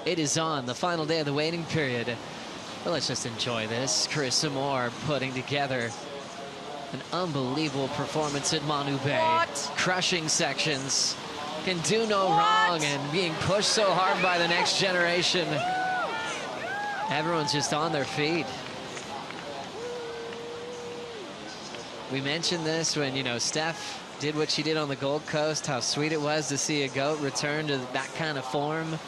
It is on, the final day of the waiting period. But let's just enjoy this. Chris Moore putting together an unbelievable performance at Manu Bay. What? Crushing sections, can do no wrong, and being pushed so hard by the next generation. Everyone's just on their feet. We mentioned this when, Steph did what she did on the Gold Coast, how sweet it was to see a goat return to that kind of form.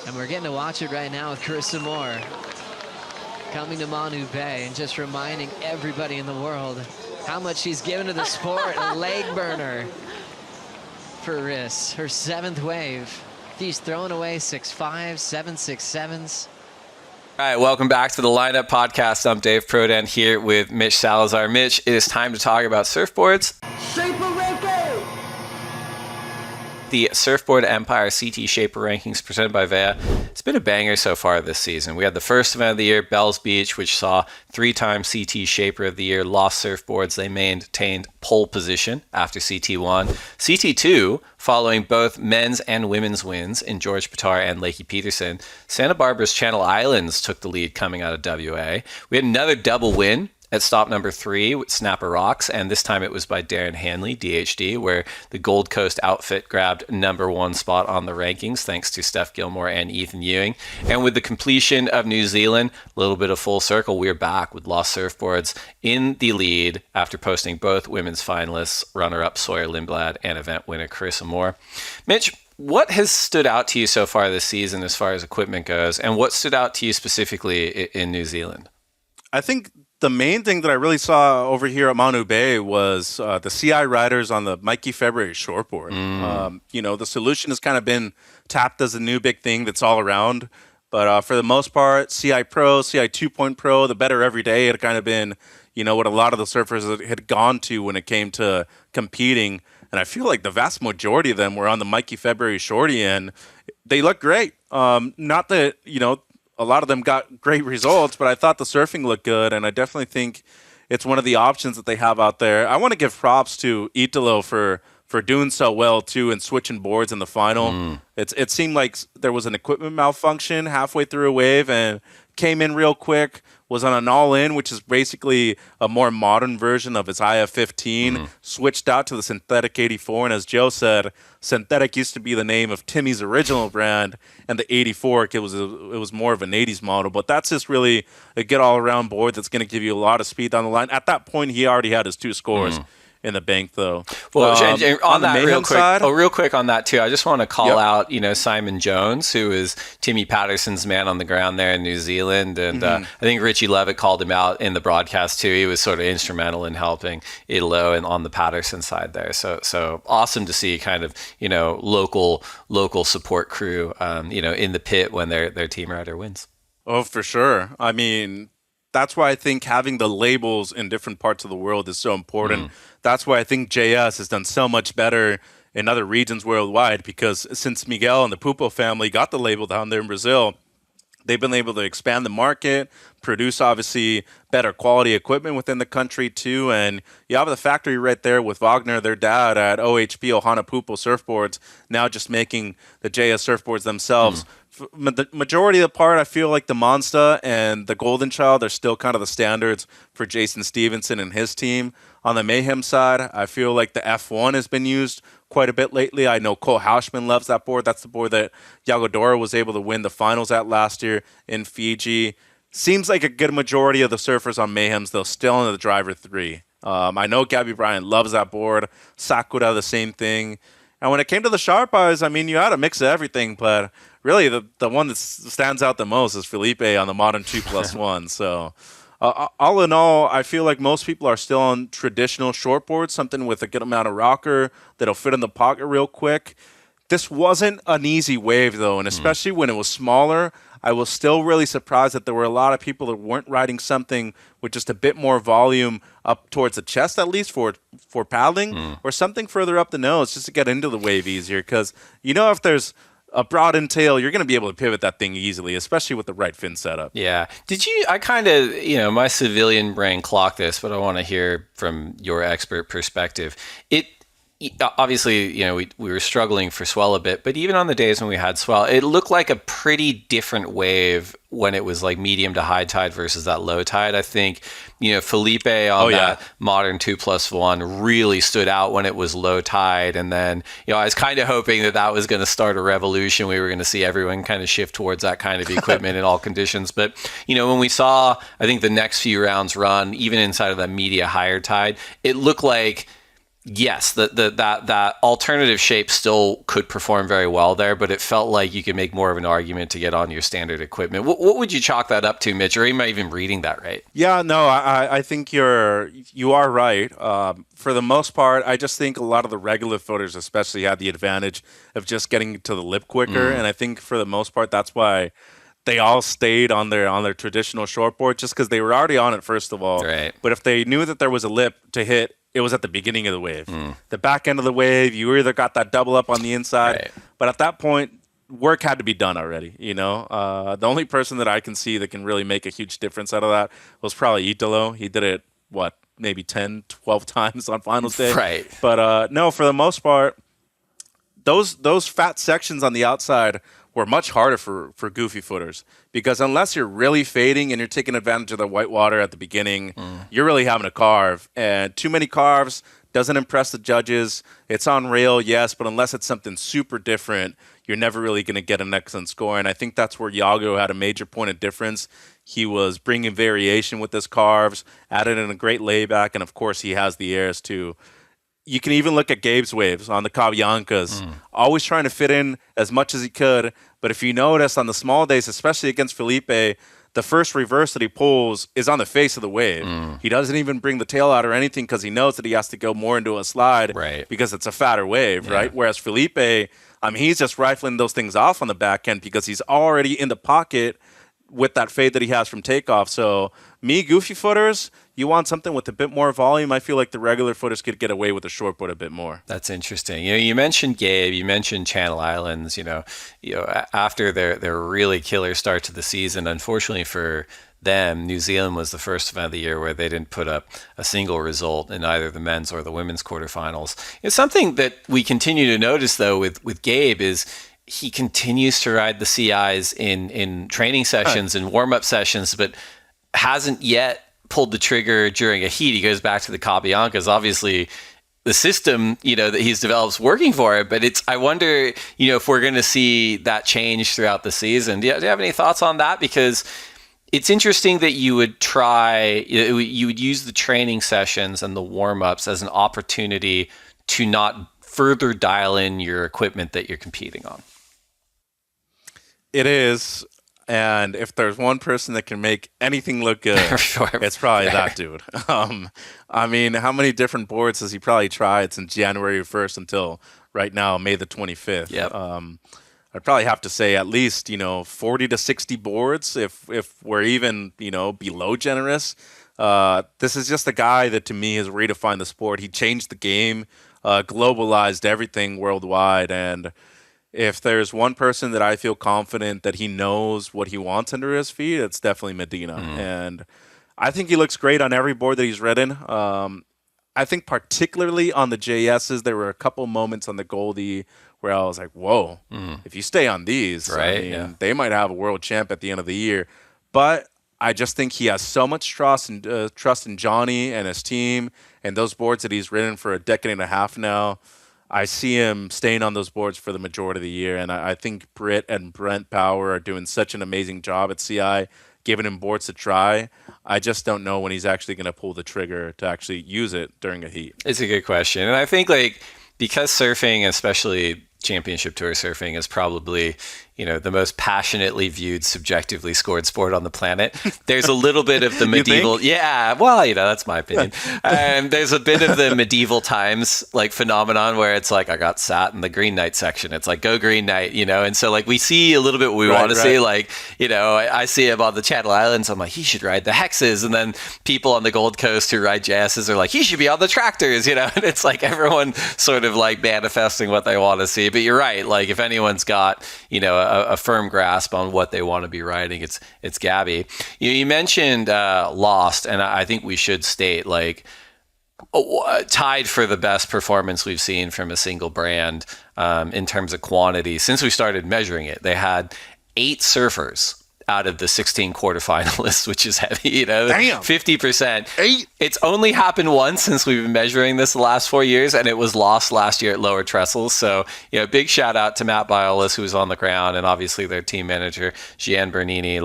And we're getting to watch it right now with Carissa Moore coming to Manu Bay and just reminding everybody in the world how much she's given to the sport. A leg burner for Riss, her 7th wave. She's throwing away 6.5s, 7.67s. All right, welcome back to the Lineup Podcast. I'm Dave Prodan here with Mitch Salazar. Mitch, it is time to talk about surfboards. The Surfboard Empire CT Shaper Rankings presented by VEIA. It's been a banger so far this season. We had the first event of the year, Bells Beach, which saw 3-time CT Shaper of the Year, Lost Surfboards. They maintained pole position after CT1. CT2, following both men's and women's wins in George Pitar and Lakey Peterson. Santa Barbara's Channel Islands took the lead coming out of WA. We had another double win at stop number 3 with Snapper Rocks, and this time it was by Darren Hanley, DHD, where the Gold Coast outfit grabbed number 1 spot on the rankings, thanks to Steph Gilmore and Ethan Ewing. And with the completion of New Zealand, a little bit of full circle, we're back with Lost Surfboards in the lead after posting both women's finalists, runner-up Sawyer Lindblad and event winner Carissa Moore. Mitch, what has stood out to you so far this season as far as equipment goes, and what stood out to you specifically in New Zealand? I think the main thing that I really saw over here at Manu Bay was the CI riders on the Mikey February shortboard. The solution has kind of been tapped as a new big thing that's all around. But for the most part, CI Pro, CI 2.0 Pro, the better every day had kind of been, what a lot of the surfers had gone to when it came to competing. And I feel like the vast majority of them were on the Mikey February shorty, and they look great. Not that, a lot of them got great results, but I thought the surfing looked good, and I definitely think it's one of the options that they have out there. I want to give props to Italo for doing so well, too, and switching boards in the final. It seemed like there was an equipment malfunction halfway through a wave and came in real quick, was on an all-in, which is basically a more modern version of its IF-15, switched out to the Synthetic 84, and as Joe said, Synthetic used to be the name of Timmy's original brand, and the 84, it was more of an 80s model, but that's just really a good all-around board that's going to give you a lot of speed down the line. At that point, he already had his 2 scores in the bank, though. Well, and on that real quick, real quick on that too, I just want to call out, Simon Jones, who is Timmy Patterson's man on the ground there in New Zealand, and I think Richie Levitt called him out in the broadcast too. He was sort of instrumental in helping Italo and on the Patterson side there. So awesome to see kind of local support crew, in the pit when their team rider wins. Oh, for sure. I mean, that's why I think having the labels in different parts of the world is so important. That's why I think JS has done so much better in other regions worldwide, because since Miguel and the Pupo family got the label down there in Brazil, they've been able to expand the market, produce obviously better quality equipment within the country too. And you have the factory right there with Wagner, their dad, at OHP, Ohana Pupo Surfboards, now just making the JS surfboards themselves. The majority of the part, I feel like the Monster and the Golden Child are still kind of the standards for Jason Stevenson and his team. On the Mayhem side, I feel like the F1 has been used quite a bit lately. I know Cole Hauschman loves that board. That's the board that Yagodora was able to win the finals at last year in Fiji. Seems like a good majority of the surfers on Mayhems, though, still in the driver 3. I know Gabby Bryant loves that board. Sakura, the same thing. And when it came to the Sharp Eyes, I mean, you had a mix of everything, but really the one that stands out the most is Felipe on the Modern 2+1. So all in all, I feel like most people are still on traditional shortboards, something with a good amount of rocker that'll fit in the pocket real quick. This wasn't an easy wave, though, and especially when it was smaller, I was still really surprised that there were a lot of people that weren't riding something with just a bit more volume up towards the chest, at least for paddling, or something further up the nose just to get into the wave easier. Because, if there's a broad tail, you're going to be able to pivot that thing easily, especially with the right fin setup. Yeah. I kind of, my civilian brain clocked this, but I want to hear from your expert perspective. obviously, we were struggling for swell a bit, but even on the days when we had swell, it looked like a pretty different wave when it was like medium to high tide versus that low tide. I think, Felipe on that modern 2+1 really stood out when it was low tide. And then, I was kind of hoping that was going to start a revolution. We were going to see everyone kind of shift towards that kind of equipment in all conditions. But, when we saw, I think the next few rounds run, even inside of that media higher tide, it looked like, yes, that alternative shape still could perform very well there, but it felt like you could make more of an argument to get on your standard equipment. What would you chalk that up to, Mitch? Or am I even reading that right? Yeah, no, I think you are right. For the most part, I just think a lot of the regular footers especially had the advantage of just getting to the lip quicker, and I think for the most part that's why they all stayed on their traditional shortboard, just because they were already on it, first of all. Right. But if they knew that there was a lip to hit, it was at the beginning of the wave. The back end of the wave, you either got that double up on the inside, right. But at that point, work had to be done already. The only person that I can see that can really make a huge difference out of that was probably Italo. He did it, maybe 10, 12 times on finals day. Right. But no, for the most part, those fat sections on the outside were much harder for goofy footers, because unless you're really fading and you're taking advantage of the white water at the beginning, you're really having to carve. And too many carves doesn't impress the judges. It's on rail, yes, but unless it's something super different, you're never really going to get an excellent score. And I think that's where Yago had a major point of difference. He was bringing variation with his carves, added in a great layback, and of course he has the airs too. You can even look at Gabe's waves on the Cabiancas, always trying to fit in as much as he could. But if you notice on the small days, especially against Felipe, the first reverse that he pulls is on the face of the wave. He doesn't even bring the tail out or anything because he knows that he has to go more into a slide, right, because it's a fatter wave, right? Whereas Felipe, he's just rifling those things off on the back end because he's already in the pocket with that fade that he has from takeoff. So goofy footers, you want something with a bit more volume. I feel like the regular footers could get away with the shortboard a bit more. That's interesting. You mentioned Gabe, you mentioned Channel Islands, after their really killer start to the season, unfortunately for them, New Zealand was the first event of the year where they didn't put up a single result in either the men's or the women's quarterfinals. It's something that we continue to notice, though, with Gabe is he continues to ride the CIs in training sessions and warm-up sessions, but hasn't yet pulled the trigger during a heat. He goes back to the Cabiancas. Obviously, the system, that he's developed is working for it, but I wonder, if we're going to see that change throughout the season. Do you have any thoughts on that? Because it's interesting that you would use the training sessions and the warm-ups as an opportunity to not further dial in your equipment that you're competing on. It is. And if there's one person that can make anything look good, sure, it's probably that dude. How many different boards has he probably tried since January 1st until right now, May the 25th? Yep. I'd probably have to say at least, 40 to 60 boards if we're even, below generous. This is just a guy that to me has redefined the sport. He changed the game, globalized everything worldwide, and if there's one person that I feel confident that he knows what he wants under his feet, it's definitely Medina. And I think he looks great on every board that he's ridden. I think particularly on the JSs, there were a couple moments on the Goldie where I was like, whoa, if you stay on these, right, they might have a world champ at the end of the year. But I just think he has so much trust in Johnny and his team and those boards that he's ridden for a decade and a half now. I see him staying on those boards for the majority of the year, and I think Britt and Brent Power are doing such an amazing job at CI, giving him boards to try. I just don't know when he's actually going to pull the trigger to actually use it during a heat. It's a good question, and I think because surfing, especially Championship Tour surfing, is probably the most passionately viewed, subjectively scored sport on the planet. There's a little bit of the medieval, that's my opinion. There's a bit of the medieval times phenomenon where it's I got sat in the Green Knight section. It's go Green Knight, and so we see a little bit what we want to see. I see him on the Channel Islands. I'm he should ride the hexes, and then people on the Gold Coast who ride JSs are he should be on the tractors, and it's everyone sort of manifesting what they want to see. But you're right. If anyone's got a firm grasp on what they want to be riding, it's Gabby. You mentioned Lost, and I think we should state tied for the best performance we've seen from a single brand in terms of quantity since we started measuring it. They had 8 surfers out of the 16 quarterfinalists, which is heavy, Damn. 50%. 8? It's only happened once since we've been measuring this the last 4 years, and it was lost last year at Lower Trestles. So, big shout out to Matt Biolos, who was on the ground, and obviously their team manager, Gian Bernini.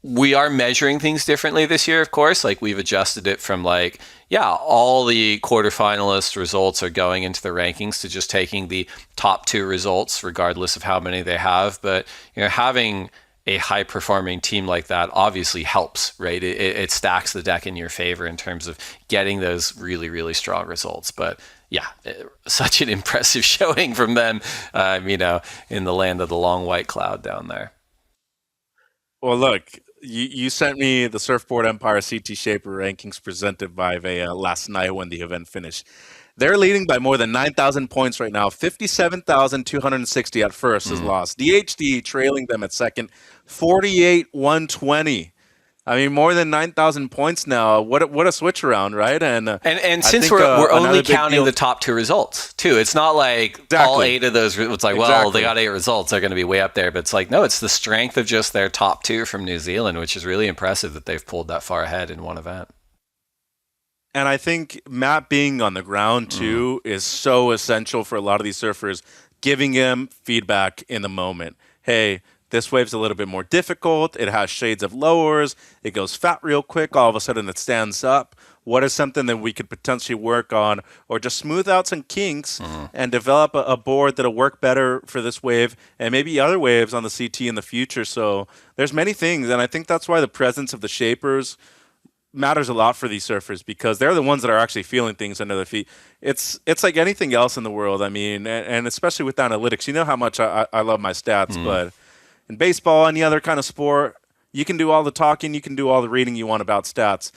We are measuring things differently this year, of course. We've adjusted it from all the quarterfinalist results are going into the rankings to just taking the top 2 results, regardless of how many they have. But, having a high performing team like that obviously helps, right? It stacks the deck in your favor in terms of getting those really, really strong results. But yeah, such an impressive showing from them, in the land of the long white cloud down there. Well, look, you sent me the Surfboard Empire CT Shaper rankings presented by VEIA last night when the event finished. They're leading by more than 9,000 points right now. 57,260 at first is lost. DHD trailing them at second, 48,120. I mean, more than 9,000 points now. What a switch around, right? And since we're only counting the top 2 results too, it's not all 8 of those. It's well, they got 8 results, they're going to be way up there. But it's no, it's the strength of just their top 2 from New Zealand, which is really impressive that they've pulled that far ahead in one event. And I think Matt being on the ground too is so essential for a lot of these surfers, giving him feedback in the moment. Hey, this wave's a little bit more difficult. It has shades of lowers. It goes fat real quick. All of a sudden it stands up. What is something that we could potentially work on, or just smooth out some kinks and develop a board that'll work better for this wave and maybe other waves on the CT in the future? So there's many things. And I think that's why the presence of the shapers matters a lot for these surfers, because they're the ones that are actually feeling things under their feet. It's like anything else in the world. I mean, and especially with analytics, you know how much I love my stats, but in baseball, any other kind of sport, you can do all the talking, you can do all the reading you want about stats,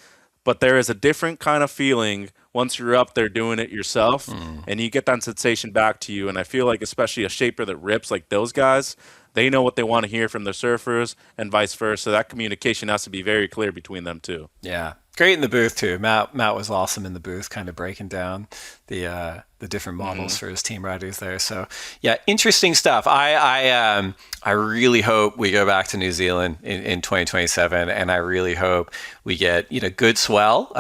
but there is a different kind of feeling once you're up there doing it yourself and you get that sensation back to you. And I feel like especially a shaper that rips like those guys, they know what they want to hear from their surfers and vice versa. So that communication has to be very clear between them too. Yeah. Great in the booth too. Matt was awesome in the booth, kind of breaking down the different models for his team riders there. So yeah, interesting stuff. I really hope we go back to New Zealand in 2027, and I really hope we get good swell.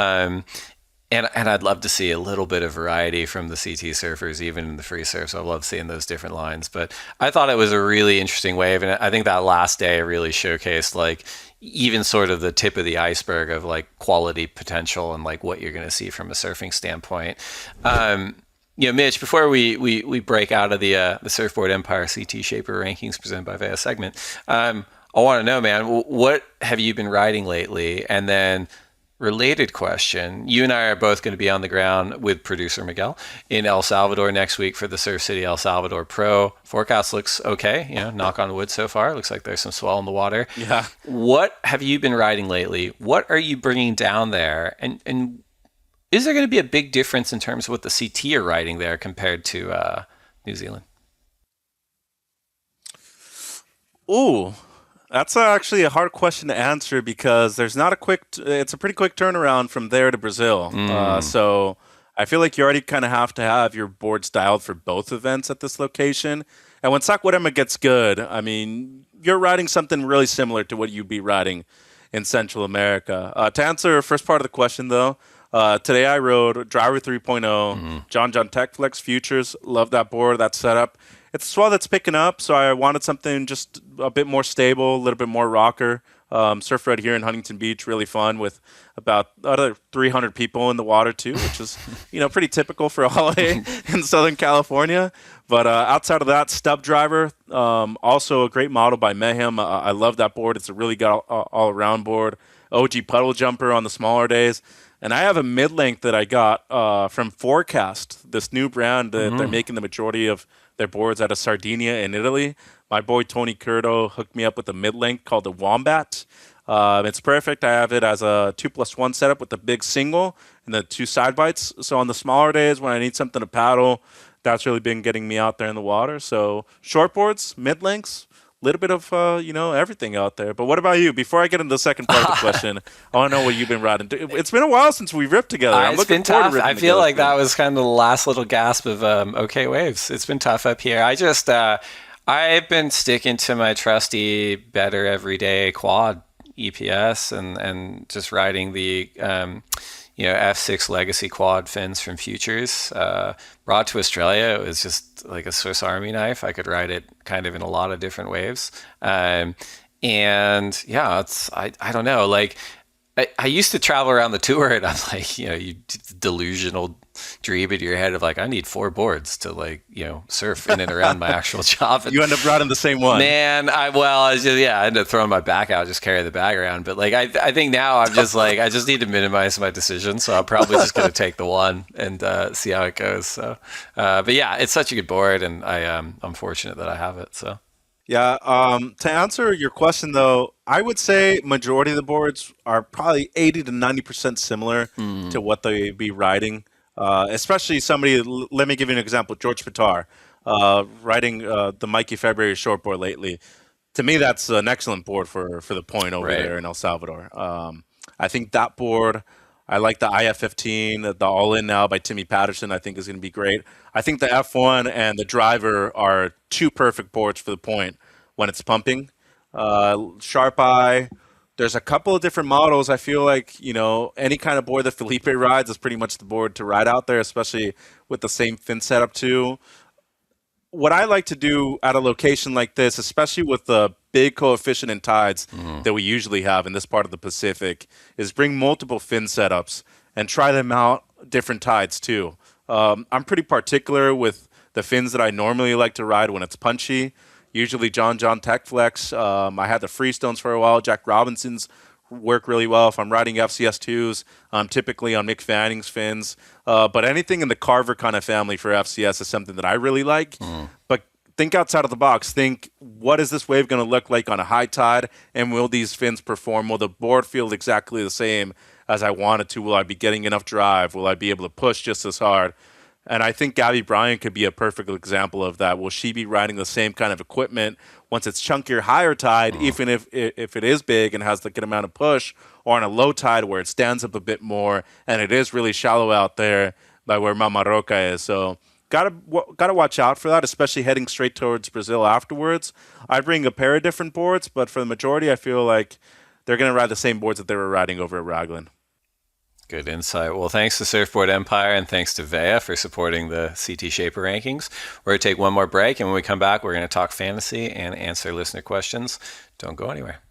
And I'd love to see a little bit of variety from the CT surfers, even in the free surf. So I love seeing those different lines. But I thought it was a really interesting wave. And I think that last day really showcased even sort of the tip of the iceberg of quality potential and what you're going to see from a surfing standpoint. Mitch, before we break out of the Surfboard Empire CT Shaper rankings presented by VEIA segment, I want to know, man, what have you been riding lately? And then related question, you and I are both going to be on the ground with producer Miguel in El Salvador next week for the Surf City El Salvador Pro. Forecast looks okay, knock on wood so far. Looks like there's some swell in the water. Yeah. What have you been riding lately? What are you bringing down there? And is there going to be a big difference in terms of what the CT are riding there compared to New Zealand? Ooh. That's actually a hard question to answer, because there's not it's a pretty quick turnaround from there to Brazil. So I feel like you already kind of have to have your boards dialed for both events at this location. And when Saquarema gets good, I mean, you're riding something really similar to what you'd be riding in Central America. To answer the first part of the question, though, today I rode Driver 3.0, John Tech Flex Futures. Love that board, that setup. It's a swell that's picking up, so I wanted something just a bit more stable, a little bit more rocker. Surf right here in Huntington Beach, really fun, with about other 300 people in the water too, which is pretty typical for a holiday in Southern California. But outside of that, Stub Driver, also a great model by Mayhem. I love that board. It's a really good all-around board. OG Puddle Jumper on the smaller days. And I have a mid-length that I got from Forecast, this new brand that they're making the majority of their boards out of Sardinia in Italy. My boy Tony Curto hooked me up with a mid-length called the Wombat. It's perfect. I have it as a 2+1 setup with the big single and the 2 side bites. So on the smaller days when I need something to paddle, that's really been getting me out there in the water. So short boards, mid-lengths, little bit of everything out there. But what about you? Before I get into the second part of the question, I want to know what you've been riding. It's been a while since we ripped together. I'm it's been looking forward tough. to I feel like that was kind of the last little gasp of okay waves. It's been tough up here. I've been sticking to my trusty better everyday quad EPS and just riding the F6 Legacy quad fins from Futures. Brought to Australia, it was just like a Swiss Army knife. I could ride it kind of in a lot of different waves. And yeah, I don't know. Like I used to travel around the tour and I'm like, you delusional dream in your head of like, I need 4 boards to surf in and around my actual job. And you end up riding the same one. Man, I ended up throwing my back out, just carry the bag around. But like, I think now I'm just like, I just need to minimize my decision. So I'm probably just going to take the one and see how it goes. So, but yeah, it's such a good board and I'm fortunate that I have it. So. Yeah, to answer your question though, I would say majority of the boards are probably 80 to 90% similar to what they be riding. Especially somebody, let me give you an example, George Pitar, riding the Mikey February shortboard lately. To me, that's an excellent board for the point over there in El Salvador. I think that board, I like the IF15, the All In Now by Timmy Patterson, I think is going to be great. I think the F1 and the Driver are 2 perfect boards for the point when it's pumping. Sharp Eye, there's a couple of different models. I feel like, any kind of board that Felipe rides is pretty much the board to ride out there, especially with the same fin setup too. What I like to do at a location like this, especially with the big coefficient in tides that we usually have in this part of the Pacific, is bring multiple fin setups and try them out different tides too. I'm pretty particular with the fins that I normally like to ride when it's punchy. Usually John Tech Flex. I had the Freestones for a while. Jack Robinson's work really well. If I'm riding FCS2s, I'm typically on Mick Fanning's fins. But anything in the Carver kind of family for FCS is something that I really like. But think outside of the box. Think, what is this wave going to look like on a high tide? And will these fins perform? Will the board feel exactly the same as I want it to? Will I be getting enough drive? Will I be able to push just as hard? And I think Gabby Bryant could be a perfect example of that. Will she be riding the same kind of equipment once it's chunkier, higher tide, even if it is big and has the good amount of push, or on a low tide where it stands up a bit more and it is really shallow out there, like where Mama Roca is. So gotta watch out for that, especially heading straight towards Brazil afterwards. I bring a pair of different boards, but for the majority, I feel like they're going to ride the same boards that they were riding over at Raglan. Good insight. Well, thanks to Surfboard Empire and thanks to VEIA for supporting the CT Shaper rankings. We're going to take one more break, and when we come back, we're going to talk fantasy and answer listener questions. Don't go anywhere.